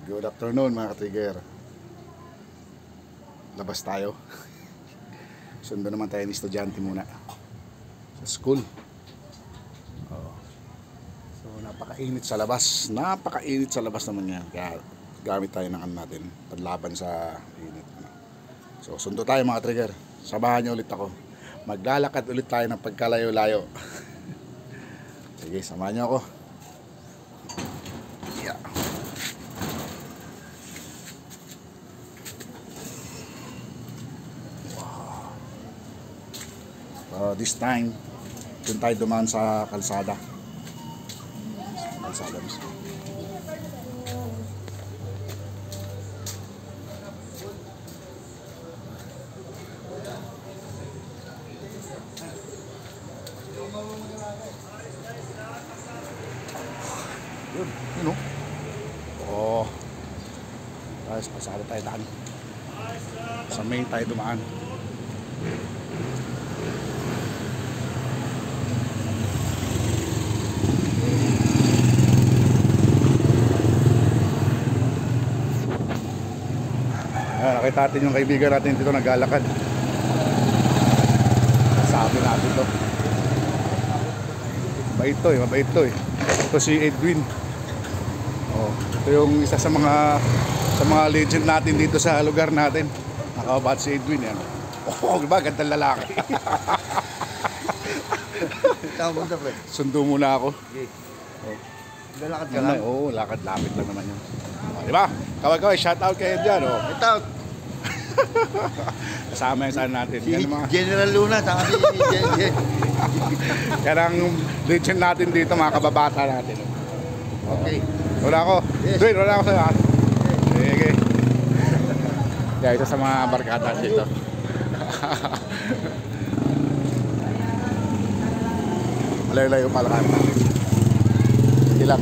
Good afternoon mga ka-trigger. Labas tayo. Sundo naman tayo ni estudyante muna sa school. So napakainit sa labas. Napakainit sa labas naman yan. Kaya gamit tayo ng ano natin, panlaban sa init. So sundo tayo mga trigger. Samahan niyo ulit ako. Maglalakad ulit tayo ng pagkalayo-layo. Sige, samahan niyo ako. Yeah. This time doon tayo dumaan sa kalsada mismo. Yun o. Oh, tapos pasada tayo daan sa main tayo dumaan. Nakita natin yung kaibigan natin dito naglalakad. Sabi natin to. Mabait to eh. Ito si Edwin. Oh, ito yung isa sa mga legend natin dito sa lugar natin. Nakababat si Edwin yan. Oh, diba? Gandang lalaki. Sundo muna ako. Oh. Lalakad ka lang? Oo, lakad-lapit lang naman yun. Oh, diba? Kaway, shout out kayo dyan. Oh. Shout out! Kasama yung saan natin. Si General Luna, saka si Gen. Yan ang legend natin dito, mga kababata natin. Okay. Wala ako. Yes. Dwayne, wala ako sa'yo. Sige. Yeah, ito sa mga barkada dito. Layo-layo pala kami natin. Hindi lang.